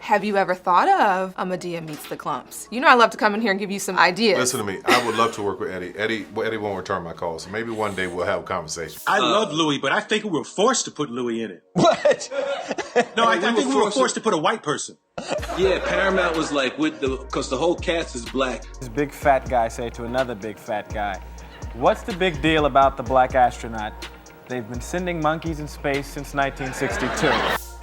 Have you ever thought of a Medea meets the Clumps? You know I love to come in here and give you some ideas. Listen to me, I would love to work with Eddie. Eddie won't return my calls, so maybe one day we'll have a conversation. I love Louis, but I think we were forced to put Louis in it. What? No, I think we were forced to put a white person. Yeah, Paramount was like, because the whole cast is black. This big fat guy say to another big fat guy, "What's the big deal about the black astronaut? They've been sending monkeys in space since 1962.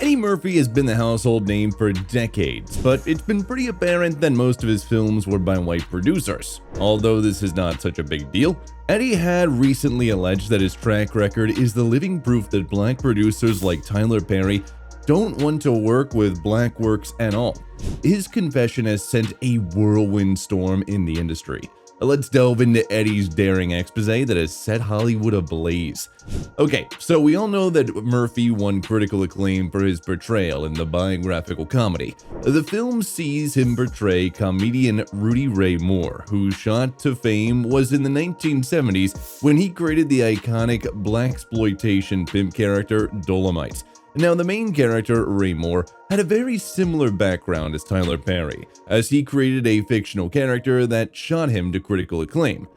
Eddie Murphy has been the household name for decades, but it's been pretty apparent that most of his films were by white producers. Although this is not such a big deal, Eddie had recently alleged that his track record is the living proof that black producers like Tyler Perry don't want to work with black works at all. His confession has sent a whirlwind storm in the industry. Let's delve into Eddie's daring exposé that has set Hollywood ablaze. Okay, so we all know that Murphy won critical acclaim for his portrayal in the biographical comedy. The film sees him portray comedian Rudy Ray Moore, whose shot to fame was in the 1970s when he created the iconic blaxploitation pimp character Dolomite. Now, the main character, Ray Moore, had a very similar background as Tyler Perry, as he created a fictional character that shot him to critical acclaim.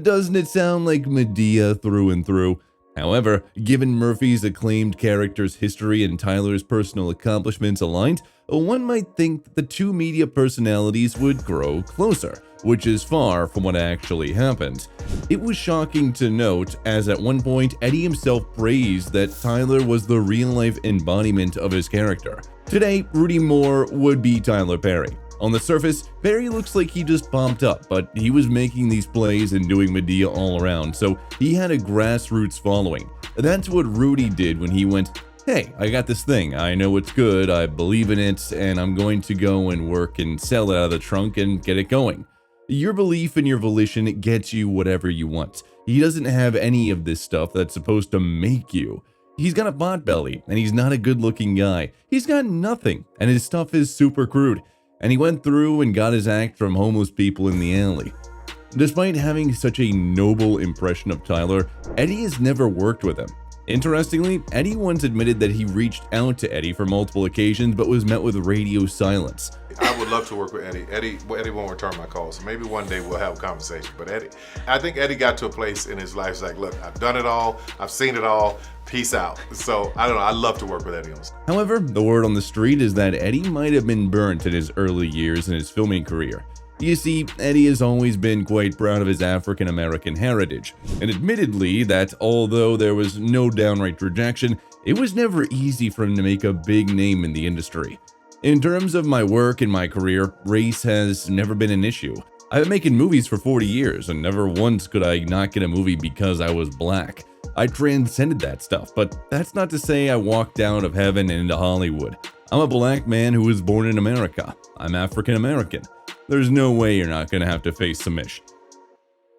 Doesn't it sound like Medea through and through? However, given Murphy's acclaimed character's history and Tyler's personal accomplishments aligned, one might think that the two media personalities would grow closer, which is far from what actually happened. It was shocking to note, as at one point Eddie himself praised that Tyler was the real-life embodiment of his character. Today, Rudy Moore would be Tyler Perry. On the surface, Perry looks like he just bumped up, but he was making these plays and doing Medea all around, so he had a grassroots following. That's what Rudy did when he went, "Hey, I got this thing, I know it's good, I believe in it, and I'm going to go and work and sell it out of the trunk and get it going." Your belief and your volition gets you whatever you want. He doesn't have any of this stuff that's supposed to make you. He's got a pot belly, and he's not a good-looking guy. He's got nothing, and his stuff is super crude. And he went through and got his act from homeless people in the alley. Despite having such a noble impression of Tyler, Eddie has never worked with him. Interestingly, Eddie once admitted that he reached out to Eddie for multiple occasions but was met with radio silence. I would love to work with Eddie. Eddie won't return my calls, so maybe one day we'll have a conversation. But I think Eddie got to a place in his life, he's like, look, I've done it all, I've seen it all, peace out. So, I don't know, I'd love to work with Eddie on this. However, the word on the street is that Eddie might have been burnt in his early years in his filming career. You see, Eddie has always been quite proud of his African-American heritage, and admittedly that although there was no downright rejection, it was never easy for him to make a big name in the industry. In terms of my work and my career, race has never been an issue. I've been making movies for 40 years, and never once could I not get a movie because I was black. I transcended that stuff, but that's not to say I walked out of heaven and into Hollywood. I'm a black man who was born in America. I'm African American. There's no way you're not going to have to face some ish.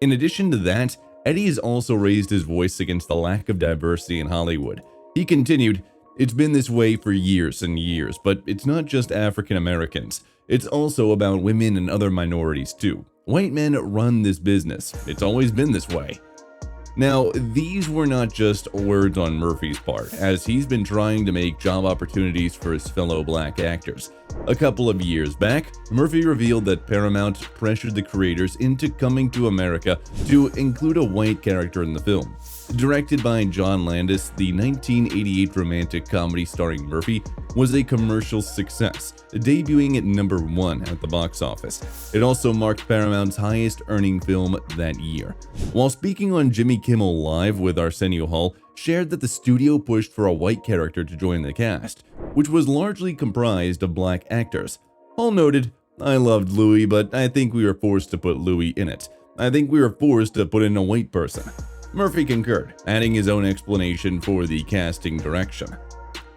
In addition to that, Eddie has also raised his voice against the lack of diversity in Hollywood. He continued, "It's been this way for years and years, but it's not just African Americans. It's also about women and other minorities too. White men run this business. It's always been this way." Now, these were not just words on Murphy's part, as he's been trying to make job opportunities for his fellow black actors. A couple of years back, Murphy revealed that Paramount pressured the creators into coming to America to include a white character in the film. Directed by John Landis, the 1988 romantic comedy starring Murphy was a commercial success, debuting at number 1 at the box office. It also marked Paramount's highest earning film that year. While speaking on Jimmy Kimmel Live with Arsenio Hall, shared that the studio pushed for a white character to join the cast, which was largely comprised of black actors. Hall noted, "I loved Louis, but I think we were forced to put Louis in it. I think we were forced to put in a white person." Murphy concurred, adding his own explanation for the casting direction.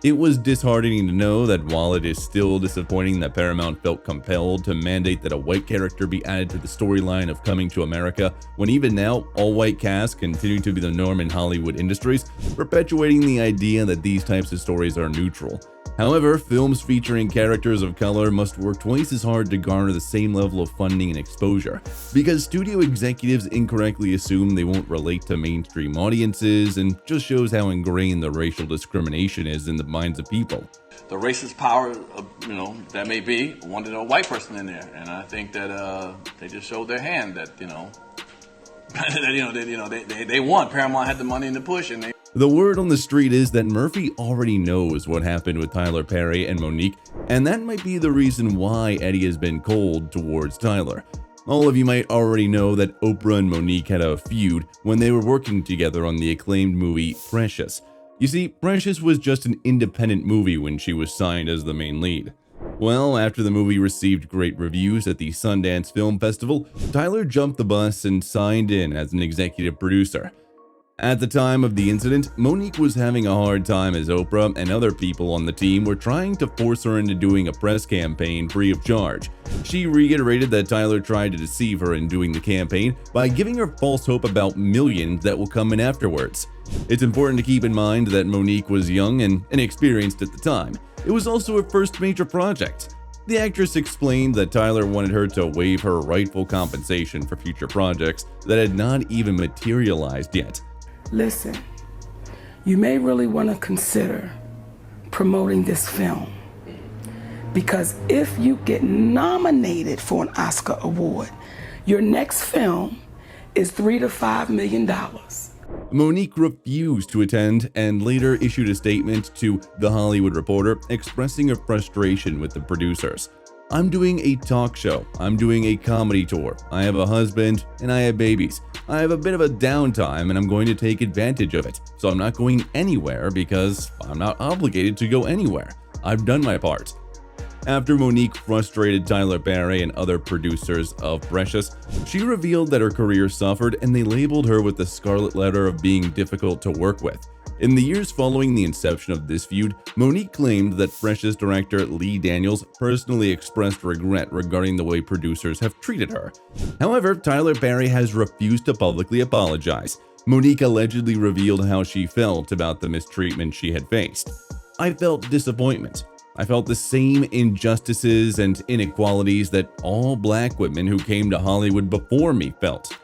It was disheartening to know that while it is still disappointing that Paramount felt compelled to mandate that a white character be added to the storyline of Coming to America, when even now all-white casts continue to be the norm in Hollywood industries, perpetuating the idea that these types of stories are neutral. However, films featuring characters of color must work twice as hard to garner the same level of funding and exposure, because studio executives incorrectly assume they won't relate to mainstream audiences, and just shows how ingrained the racial discrimination is in the minds of people. the racist power, that may be, wanted a white person in there, and I think that they just showed their hand that they won. Paramount had the money in the push, and they. The word on the street is that Murphy already knows what happened with Tyler Perry and Monique, and that might be the reason why Eddie has been cold towards Tyler. All of you might already know that Oprah and Monique had a feud when they were working together on the acclaimed movie Precious. You see, Precious was just an independent movie when she was signed as the main lead. Well, after the movie received great reviews at the Sundance Film Festival, Tyler jumped the bus and signed in as an executive producer. At the time of the incident, Monique was having a hard time as Oprah and other people on the team were trying to force her into doing a press campaign free of charge. She reiterated that Tyler tried to deceive her in doing the campaign by giving her false hope about millions that will come in afterwards. It's important to keep in mind that Monique was young and inexperienced at the time. It was also her first major project. The actress explained that Tyler wanted her to waive her rightful compensation for future projects that had not even materialized yet. Listen, you may really want to consider promoting this film, because if you get nominated for an Oscar award, your next film is $3 to $5 million. Monique refused to attend and later issued a statement to The Hollywood Reporter expressing her frustration with the producers. "I'm doing a talk show. I'm doing a comedy tour. I have a husband and I have babies. I have a bit of a downtime and I'm going to take advantage of it. So I'm not going anywhere because I'm not obligated to go anywhere. I've done my part." After Monique frustrated Tyler Perry and other producers of Precious, she revealed that her career suffered and they labeled her with the scarlet letter of being difficult to work with. In the years following the inception of this feud, Monique claimed that Precious director Lee Daniels personally expressed regret regarding the way producers have treated her. However, Tyler Perry has refused to publicly apologize. Monique allegedly revealed how she felt about the mistreatment she had faced. "I felt disappointment. I felt the same injustices and inequalities that all black women who came to Hollywood before me felt.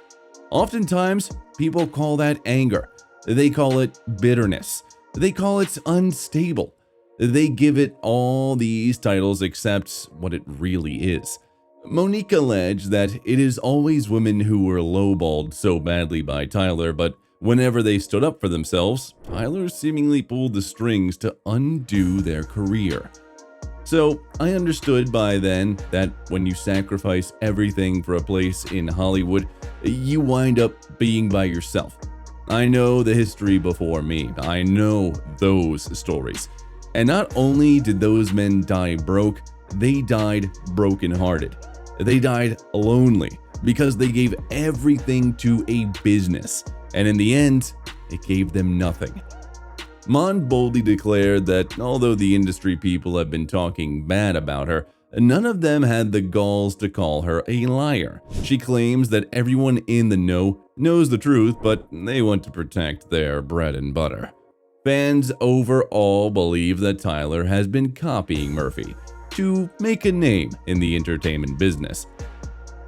Oftentimes, people call that anger. They call it bitterness. They call it unstable. They give it all these titles except what it really is." Monique alleged that it is always women who were lowballed so badly by Tyler, but whenever they stood up for themselves, Tyler seemingly pulled the strings to undo their career. So, I understood by then that when you sacrifice everything for a place in Hollywood, you wind up being by yourself. I know the history before me. I know those stories. And not only did those men die broke, they died brokenhearted. They died lonely because they gave everything to a business. And in the end, it gave them nothing. Mon boldly declared that although the industry people have been talking bad about her, none of them had the galls to call her a liar. She claims that everyone in the know knows the truth, but they want to protect their bread and butter. Fans overall believe that Tyler has been copying Murphy to make a name in the entertainment business.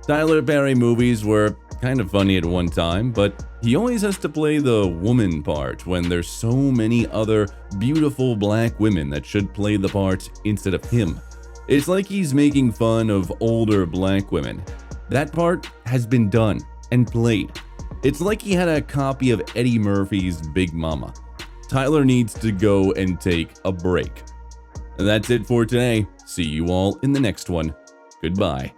Tyler Perry movies were kind of funny at one time, but he always has to play the woman part when there's so many other beautiful black women that should play the part instead of him. It's like he's making fun of older black women. That part has been done and played. It's like he had a copy of Eddie Murphy's Big Mama. Tyler needs to go and take a break. That's it for today. See you all in the next one. Goodbye.